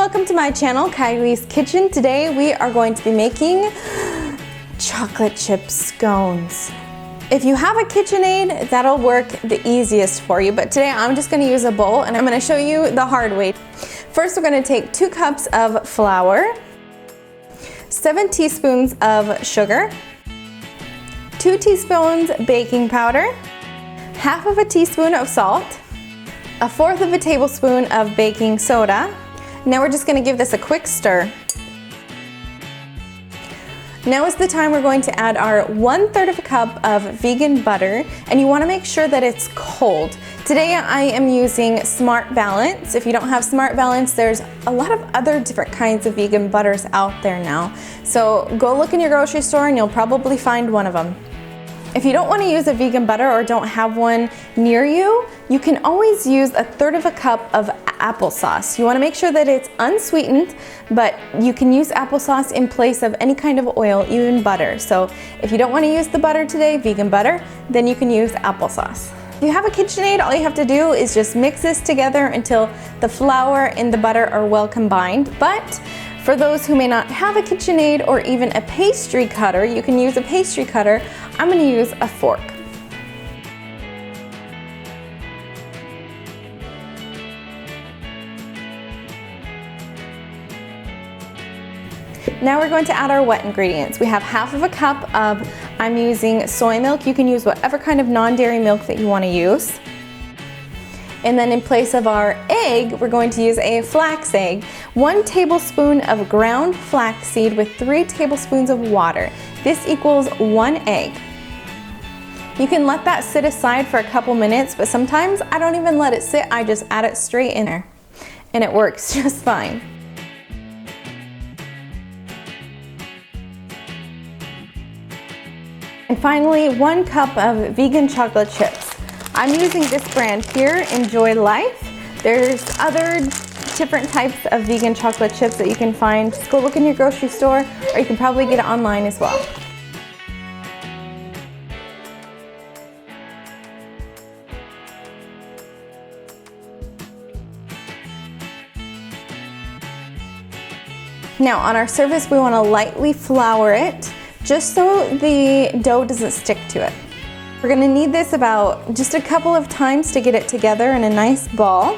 welcome to my channel, Kylie's Kitchen. Today we are going to be making chocolate chip scones. If you have a KitchenAid, that'll work the easiest for you, but today I'm just gonna use a bowl and I'm gonna show you the hard way. First, we're gonna take 2 cups of flour, 7 teaspoons of sugar, 2 teaspoons baking powder, half of a teaspoon of salt, 1/4 of a tablespoon of baking soda. Now we're just gonna give this a quick stir. Now is the time we're going to add our 1/3 of a cup of vegan butter, and you wanna make sure that it's cold. Today I am using Smart Balance. If you don't have Smart Balance, there's a lot of other different kinds of vegan butters out there now. So go look in your grocery store and you'll probably find one of them. If you don't want to use a vegan butter or don't have one near you, you can always use 1/3 of a cup of applesauce. You want to make sure that it's unsweetened, but you can use applesauce in place of any kind of oil, even butter. So if you don't want to use the butter today, vegan butter, then you can use applesauce. If you have a KitchenAid, all you have to do is just mix this together until the flour and the butter are well combined. But for those who may not have a KitchenAid or even a pastry cutter, you can use a pastry cutter. I'm going to use a fork. Now we're going to add our wet ingredients. We have half of a cup of, I'm using soy milk. You can use whatever kind of non-dairy milk that you want to use. And then in place of our egg, we're going to use a flax egg. 1 tablespoon of ground flaxseed with 3 tablespoons of water. This equals 1 egg. You can let that sit aside for a couple minutes, but sometimes I don't even let it sit, I just add it straight in there. And it works just fine. And finally, 1 cup of vegan chocolate chips. I'm using this brand here, Enjoy Life. There's other different types of vegan chocolate chips that you can find. Just go look in your grocery store, or you can probably get it online as well. Now on our surface, we want to lightly flour it, just so the dough doesn't stick to it. We're gonna need this about just a couple of times to get it together in a nice ball.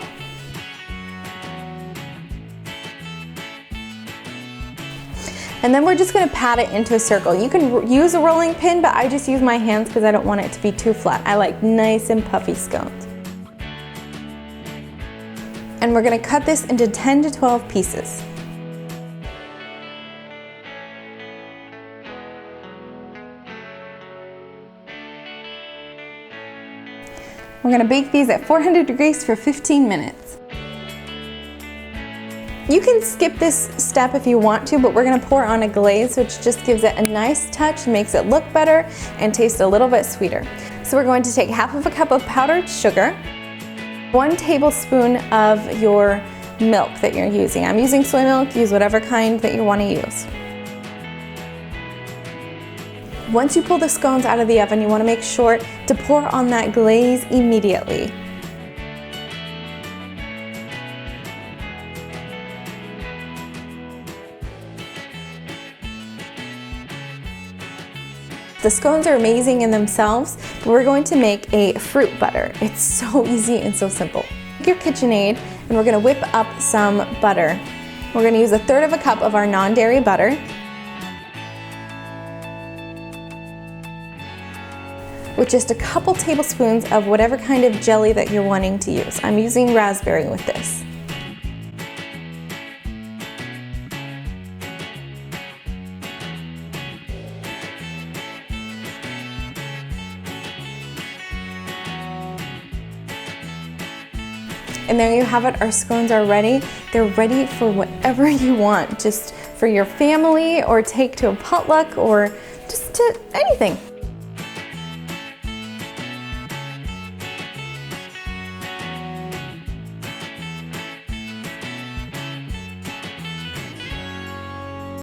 And then we're just gonna pat it into a circle. You can use a rolling pin, but I just use my hands because I don't want it to be too flat. I like nice and puffy scones. And we're gonna cut this into 10 to 12 pieces. We're gonna bake these at 400 degrees for 15 minutes. You can skip this step if you want to, but we're gonna pour on a glaze, which just gives it a nice touch, makes it look better, and taste a little bit sweeter. So we're going to take half of a cup of powdered sugar, 1 tablespoon of your milk that you're using. I'm using soy milk, use whatever kind that you wanna use. Once you pull the scones out of the oven, you want to make sure to pour on that glaze immediately. The scones are amazing in themselves, but we're going to make a fruit butter. It's so easy and so simple. Take your KitchenAid and we're going to whip up some butter. We're going to use 1/3 of a cup of our non-dairy butter, with just a couple tablespoons of whatever kind of jelly that you're wanting to use. I'm using raspberry with this. And there you have it, our scones are ready. They're ready for whatever you want, just for your family, or take to a potluck, or just to anything.